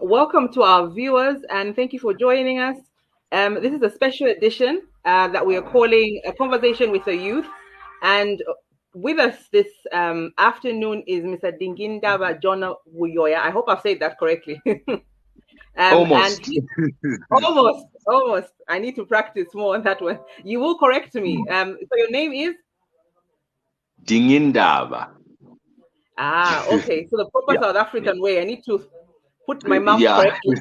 Welcome to our viewers, and thank you for joining us. This is a special edition that we are calling A Conversation with a Youth. And with us this afternoon is Mr. Dingindaba Jonah Buyoya. I hope I've said that correctly. Almost. Almost. I need to practice more on that one. You will correct me. So your name is? Dingindaba. Ah, okay. So the proper South African way. I need to put my mouth correctly.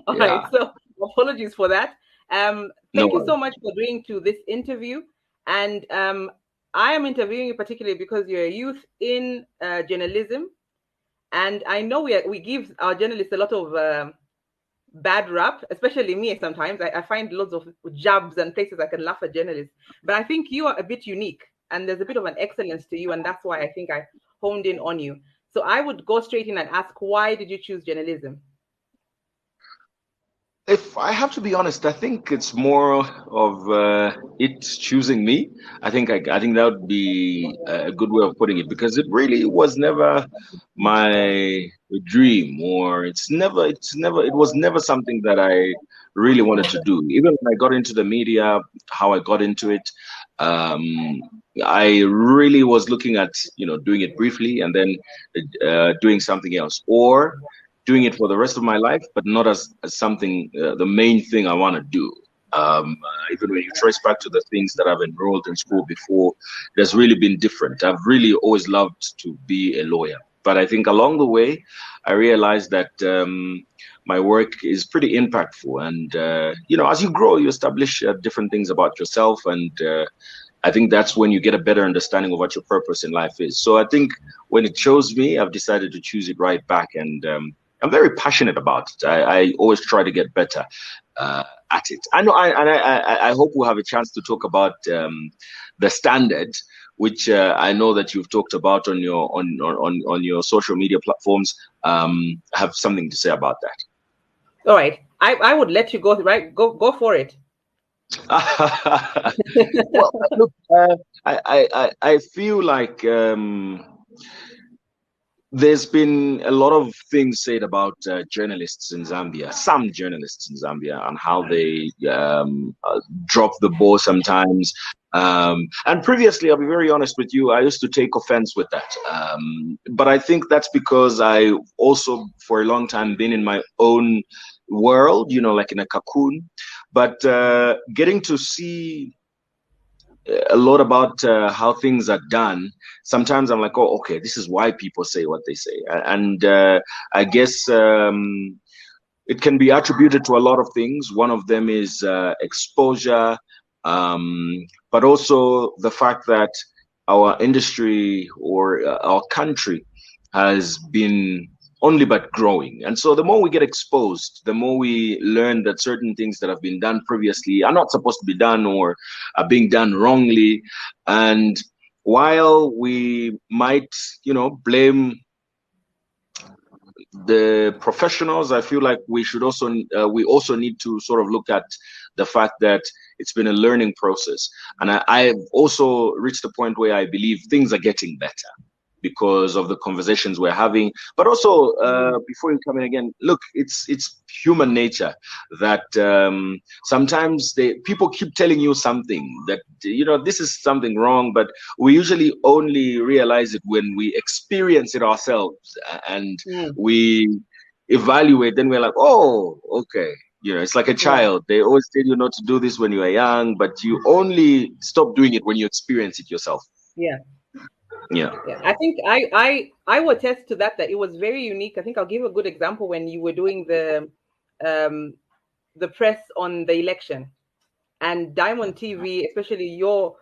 All right. So apologies for that. Thank you so much for agreeing to this interview. And I am interviewing you particularly because you're a youth in journalism. And I know we give our journalists a lot of bad rap, especially me sometimes. I find lots of jabs and places I can laugh at journalists. But I think you are a bit unique and there's a bit of an excellence to you. And that's why I think I honed in on you. So I would go straight in and ask, why did you choose journalism? If I have to be honest, I think it's more of it choosing me. I think that would be a good way of putting it, because it really was never my dream, or it was never something that I really wanted to do. Even when I got into the media, how I got into it, I really was looking at doing it briefly and then doing something else, or doing it for the rest of my life, but not as something, the main thing I want to do. Even when you trace back to the things that I've enrolled in school before, there's really been different. I've really always loved to be a lawyer. But I think along the way, I realized that my work is pretty impactful. And, as you grow, you establish different things about yourself. And I think that's when you get a better understanding of what your purpose in life is. So I think when it chose me, I've decided to choose it right back. And I'm very passionate about it. I always try to get better at it. I know, I hope we'll have a chance to talk about the standard, which I know that you've talked about on your social media platforms. Have something to say about that. All right, I would let you go. Right, go for it. Well, look, I feel like there's been a lot of things said about journalists in Zambia, some journalists in Zambia, and how they drop the ball sometimes. And previously, I'll be very honest with you, I used to take offense with that. But I think that's because I also, for a long time, been in my own world, like in a cocoon. But getting to see a lot about how things are done, sometimes I'm like, oh, okay, this is why people say what they say. And I guess it can be attributed to a lot of things. One of them is exposure, but also the fact that our industry or our country has been only but growing. And so the more we get exposed, the more we learn that certain things that have been done previously are not supposed to be done or are being done wrongly. And while we might, blame the professionals, I feel like we also need to sort of look at the fact that it's been a learning process. And I've also reached a point where I believe things are getting better because of the conversations we're having. But also, before you come in again, look, it's human nature that sometimes people keep telling you something that, this is something wrong, but we usually only realize it when we experience it ourselves and we evaluate, then we're like, oh, okay. It's like a child. They always tell you not to do this when you are young, but you only stop doing it when you experience it yourself. Yeah, I think I would attest to that it was very unique. I think I'll give a good example when you were doing the press on the election, and Diamond TV, especially your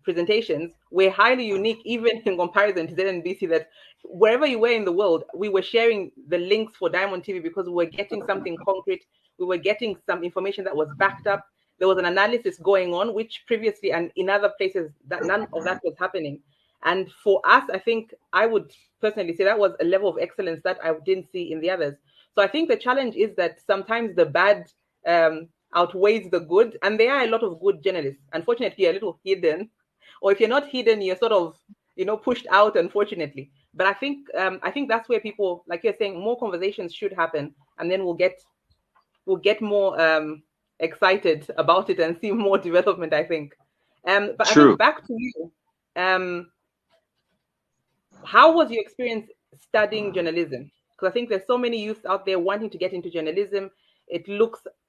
presentations, we're highly unique, even in comparison to ZNBC, that wherever you were in the world, we were sharing the links for Diamond TV because we were getting something concrete. We were getting some information that was backed up. There was an analysis going on, which previously and in other places that none of that was happening. And for us, I think I would personally say that was a level of excellence that I didn't see in the others. So I think the challenge is that sometimes the bad outweighs the good, and there are a lot of good journalists. Unfortunately, you're a little hidden, or if you're not hidden, you're sort of, pushed out, unfortunately. But I think that's where people, like you're saying, more conversations should happen, and then we'll get more excited about it and see more development, I think. But True. I think back to you. How was your experience studying journalism? Because I think there's so many youths out there wanting to get into journalism. A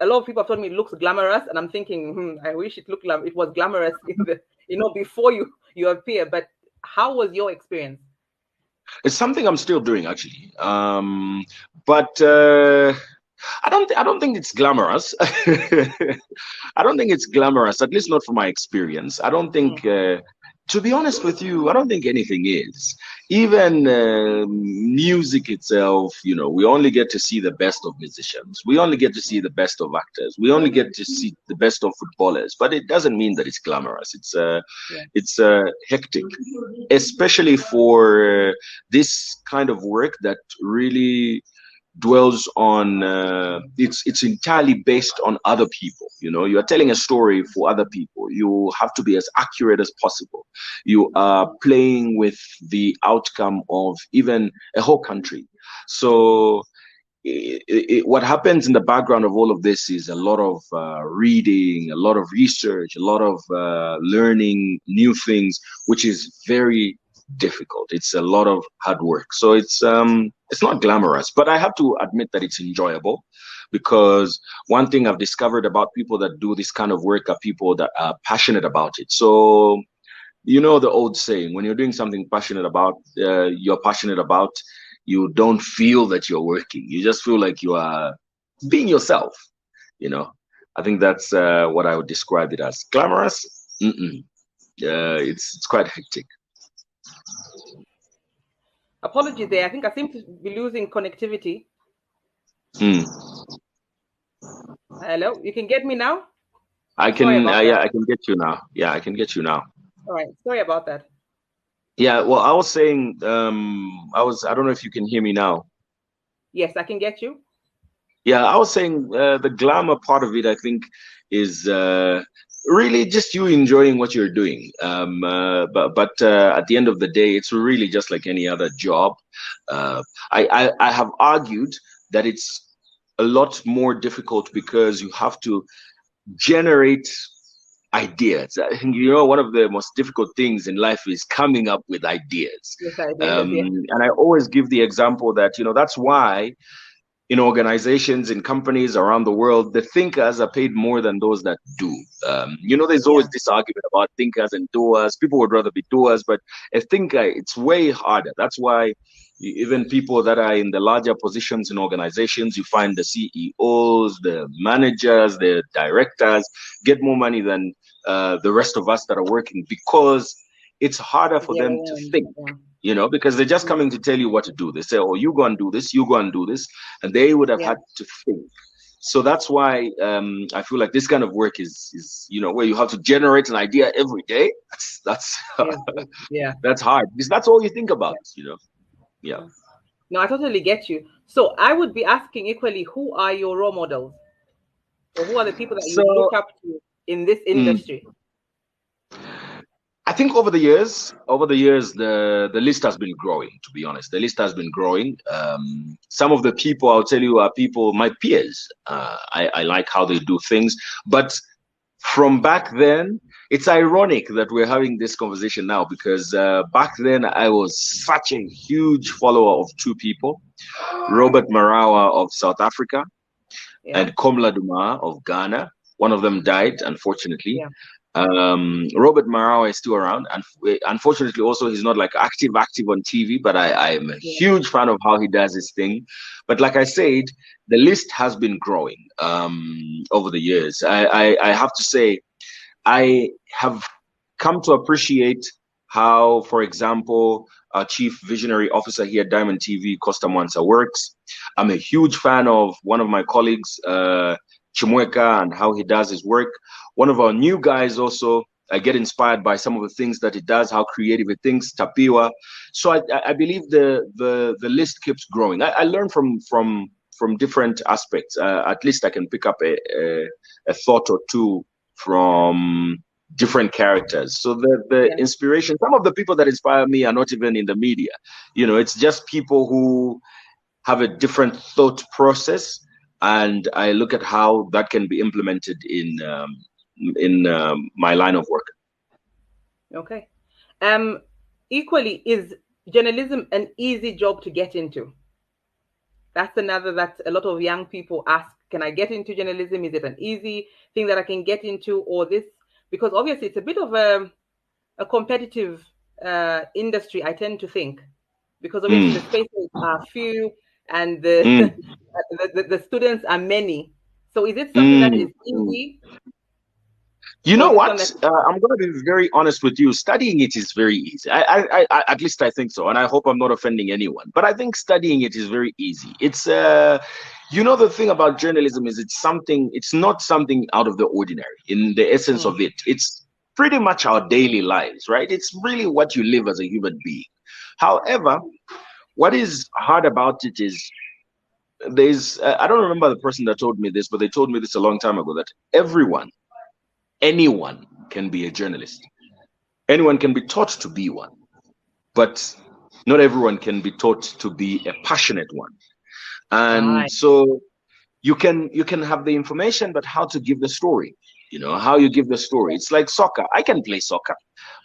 lot of people have told me it looks glamorous, and I'm thinking, I wish it was glamorous before you appear. But how was your experience? It's something I'm still doing, actually. But I don't think it's glamorous. I don't think it's glamorous, at least not from my experience. I don't think, to be honest with you, I don't think anything is. Even music itself, we only get to see the best of musicians. We only get to see the best of actors. We only get to see the best of footballers. But it doesn't mean that it's glamorous. It's hectic, especially for this kind of work that really dwells on it's entirely based on other people. You are telling a story for other people. You have to be as accurate as possible. You are playing with the outcome of even a whole country. So what happens in the background of all of this is a lot of reading, a lot of research, a lot of learning new things, which is very difficult. It's a lot of hard work. So it's not glamorous, but I have to admit that it's enjoyable, because one thing I've discovered about people that do this kind of work are people that are passionate about it. So the old saying, when you're doing something you're passionate about, you don't feel that you're working. You just feel like you are being yourself. I think that's what I would describe it as. Glamorous? It's quite hectic. Apologies there. I think I seem to be losing connectivity. Hello, you can get me now? I can. I can get you now. Yeah, I can get you now. All right. Sorry about that. Yeah. Well, I was saying, I don't know if you can hear me now. Yes, I can get you. Yeah, I was saying the glamour part of it, I think, is really just you enjoying what you're doing. But at the end of the day, it's really just like any other job. I have argued that it's a lot more difficult because you have to generate ideas. I think, one of the most difficult things in life is coming up with ideas. Yes, and I always give the example that, that's why in organizations, in companies around the world, the thinkers are paid more than those that do. There's always this argument about thinkers and doers. People would rather be doers, but a thinker, it's way harder. That's why even people that are in the larger positions in organizations, you find the CEOs, the managers, the directors get more money than the rest of us that are working, because it's harder for them to think. Because they're just coming to tell you what to do. They say, oh, you go and do this, you go and do this. And they would have had to think. So that's why I feel like this kind of work is where you have to generate an idea every day. That's that's hard, because that's all you think about, Yeah. No, I totally get you. So I would be asking equally, who are your role models? Or who are the people that you look up to in this industry? I think over the years, the list has been growing, to be honest. The list has been growing. Some of the people, I'll tell you, are people, my peers. I like how they do things. But from back then, it's ironic that we're having this conversation now, because back then I was such a huge follower of two people, Robert Marawa of South Africa and Komla Dumor of Ghana. One of them died, unfortunately. Robert Marawa is still around, and unfortunately also he's not like active on TV, but I am a huge fan of how he does his thing. But like I said, the list has been growing over the years. I have to say, I have come to appreciate how, for example, our chief visionary officer here at Diamond TV, Costa Mwansa, works. I'm a huge fan of one of my colleagues, Chimweka, and how he does his work. One of our new guys also, I get inspired by some of the things that he does, how creative he thinks, Tapiwa. So I believe the list keeps growing. I learn from different aspects. At least I can pick up a thought or two from different characters. So the inspiration, some of the people that inspire me are not even in the media. It's just people who have a different thought process, and I look at how that can be implemented in my line of work. Okay. Equally, is journalism an easy job to get into? That's another that a lot of young people ask. Can I get into journalism? Is it an easy thing that I can get into, or this? Because obviously it's a bit of a competitive industry, I tend to think, because obviously the spaces are few and the students are many. So is it something that is easy? You know what? I'm going to be very honest with you. Studying it is very easy. I at least I think so, and I hope I'm not offending anyone. But I think studying it is very easy. It's the thing about journalism is it's not something out of the ordinary in the essence of it. It's pretty much our daily lives, right? It's really what you live as a human being. However, what is hard about it is I don't remember the person that told me this, but they told me this a long time ago, that anyone can be a journalist. Anyone can be taught to be one, but not everyone can be taught to be a passionate one. And so you can have the information, but how to give the story, how you give the story. It's like soccer. I can play soccer,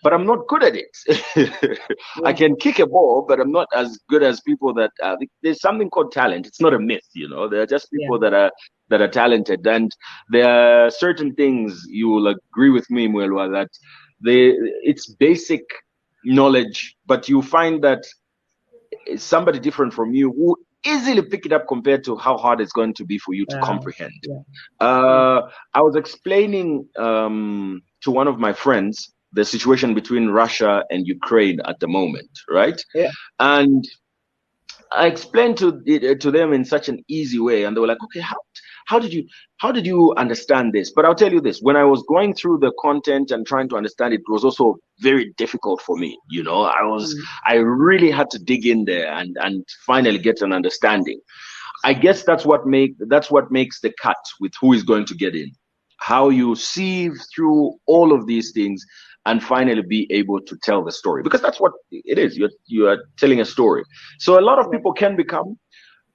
but I'm not good at it. I can kick a ball, but I'm not as good as people that there's something called talent. It's not a myth, there are just people that are talented, and there are certain things, you will agree with me, Mwelwa, that it's basic knowledge, but you find that somebody different from you who easily pick it up compared to how hard it's going to be for you to comprehend. I was explaining to one of my friends the situation between Russia and Ukraine at the moment, right? And I explained to them in such an easy way, and they were like, okay, how did you understand this? But I'll tell you this, when I was going through the content and trying to understand it, it was also very difficult for me. I really had to dig in there and finally get an understanding. I guess that's what makes the cut with who is going to get in, how you sieve through all of these things and finally be able to tell the story, because that's what it is. You are telling a story. So a lot of people can become,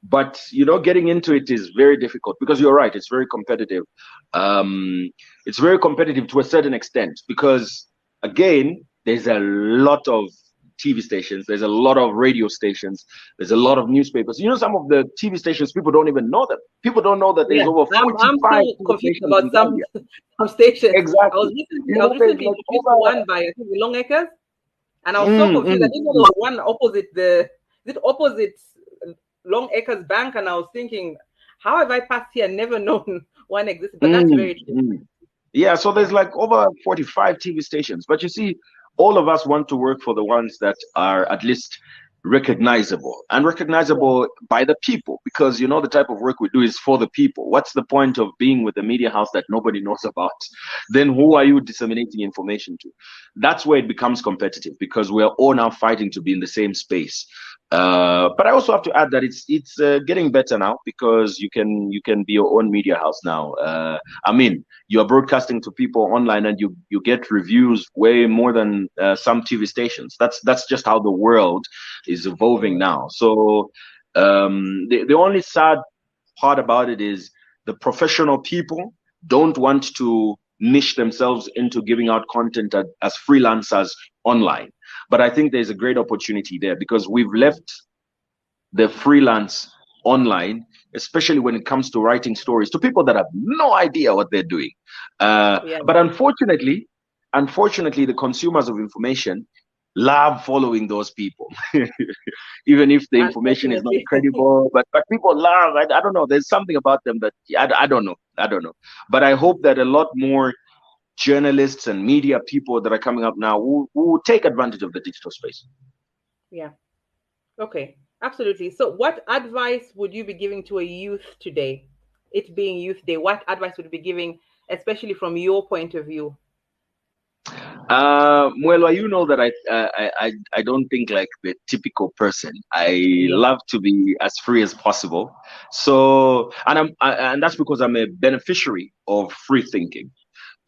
but getting into it is very difficult, because you're right, it's very competitive. It's very competitive to a certain extent, because again, there's a lot of TV stations, there's a lot of radio stations, there's a lot of newspapers. Some of the TV stations, people don't even know them. People don't know that there's over 45. I'm so confused about some stations. Exactly. I was listening to one by, I think, the Long Acres, and I was so confused that even there was one opposite Long Acres Bank, and I was thinking, how have I passed here and never known one existed? But that's very true. Yeah, so there's like over 45 TV stations, but you see, all of us want to work for the ones that are at least recognizable by the people, because the type of work we do is for the people. What's the point of being with a media house that nobody knows about? Then who are you disseminating information to? That's where it becomes competitive, because we're all now fighting to be in the same space. But I also have to add that it's getting better now, because you can be your own media house now. You are broadcasting to people online, and you get reviews way more than some TV stations. That's just how the world is evolving now. So the only sad part about it is the professional people don't want to niche themselves into giving out content as freelancers online. But I think there's a great opportunity there, because we've left the freelance online, especially when it comes to writing stories, to people that have no idea what they're doing. But unfortunately, the consumers of information love following those people, even if the information is not credible. But people love. I don't know. There's something about them that I don't know. But I hope that a lot more journalists and media people that are coming up now who take advantage of the digital space. Yeah. Okay. Absolutely. So what advice would you be giving to a youth today? It being Youth Day, what advice would you be giving, especially from your point of view? Mwelwa, you know that I don't think like the typical person. I love to be as free as possible. So, and that's because I'm a beneficiary of free thinking.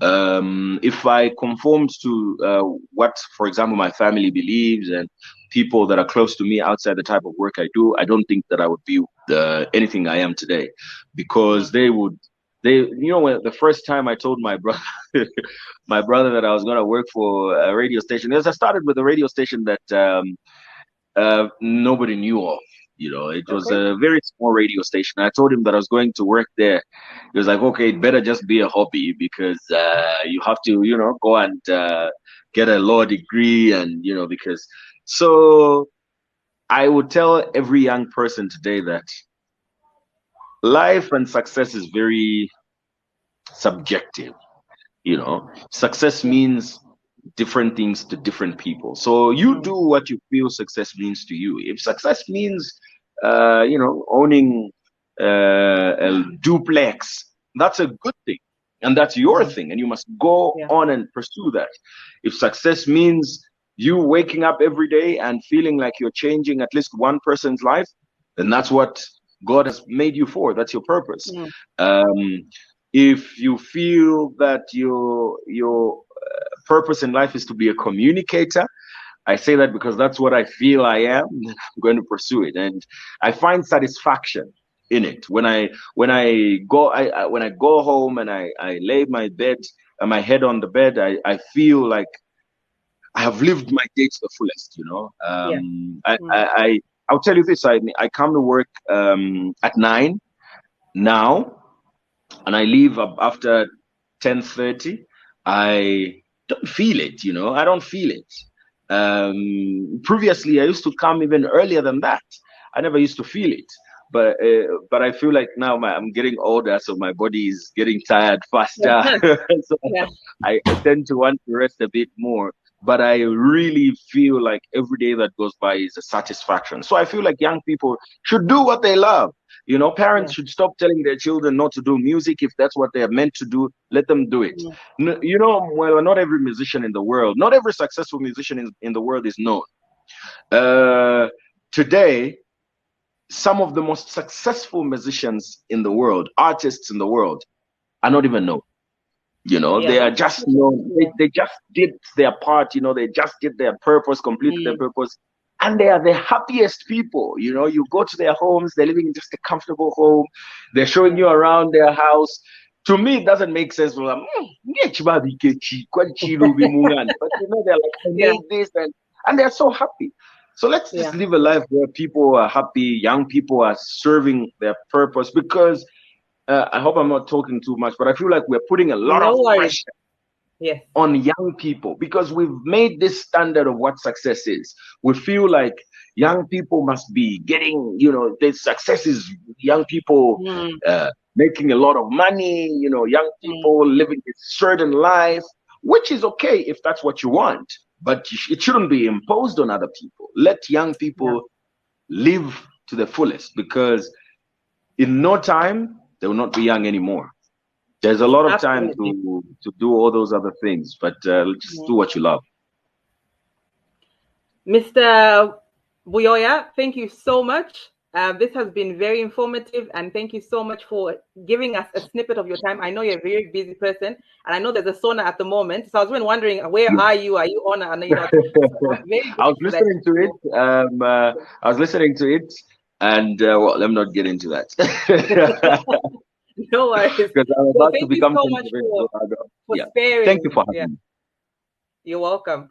If I conformed to what, for example, my family believes and people that are close to me outside the type of work I do, I don't think that I would be anything I am today, because when the first time I told my brother, that I was going to work for a radio station, I started with a radio station that nobody knew of. It was a very small radio station. I told him that I was going to work there. He was like, okay, it better just be a hobby, because you have to, go and get a law degree, and, because. So I would tell every young person today that life and success is very subjective. Success means different things to different people. So you do what you feel success means to you. If success means owning a duplex, that's a good thing, and that's your thing, and you must go on and pursue that. If success means you waking up every day and feeling like you're changing at least one person's life, then that's what God has made you for. That's your purpose. If you feel that your purpose in life is to be a communicator, I say that because that's what I feel I am. I'm going to pursue it, and I find satisfaction in it. When I go home and I lay my head on the bed, I feel like I have lived my day to the fullest. I'll tell you this: I come to work at 9 now, and I leave after 10:30. I don't feel it. I don't feel it. Previously, I used to come even earlier than that. I never used to feel it, but I feel like now I'm getting older, so my body is getting tired faster. So I tend to want to rest a bit more. But I really feel like every day that goes by is a satisfaction. So I feel like young people should do what they love. Parents should stop telling their children not to do music. If that's what they are meant to do, let them do it. Well, not every musician in the world, not every successful musician in the world is known. Today, some of the most successful musicians in the world, artists in the world, are not even known. They are just known. They just did their part. They just did their purpose, completed their purpose. And they are the happiest people. You go to their homes, they're living in just a comfortable home. They're showing you around their house. To me, it doesn't make sense. But they're like, I made this, and they're so happy. So let's just live a life where people are happy, young people are serving their purpose, because I hope I'm not talking too much, but I feel like we're putting a lot of pressure on young people, because we've made this standard of what success is. We feel like young people must be getting, the success is young people making a lot of money, young people living a certain life, which is okay if that's what you want, but it shouldn't be imposed on other people. Let young people live to the fullest, because in no time, they will not be young anymore. There's a lot of time to do all those other things, but just do what you love. Mr. Buyoya, thank you so much. This has been very informative, and thank you so much for giving us a snippet of your time. I know you're a very busy person, and I know there's a sauna at the moment. So I was even wondering, where are you? Are you on? I was listening to it. I was listening to it, and well, let me not get into that. No worries. Because I'm about to become so much for sparing. Thank you for having me. You're welcome.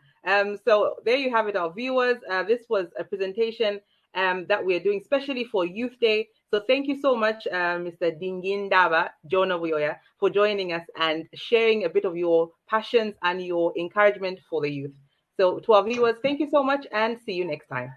So there you have it, our viewers. This was a presentation that we're doing specially for Youth Day. So thank you so much, Mr. Dingindaba Jonah Buyoya, for joining us and sharing a bit of your passions and your encouragement for the youth. So to our viewers, thank you so much, and see you next time.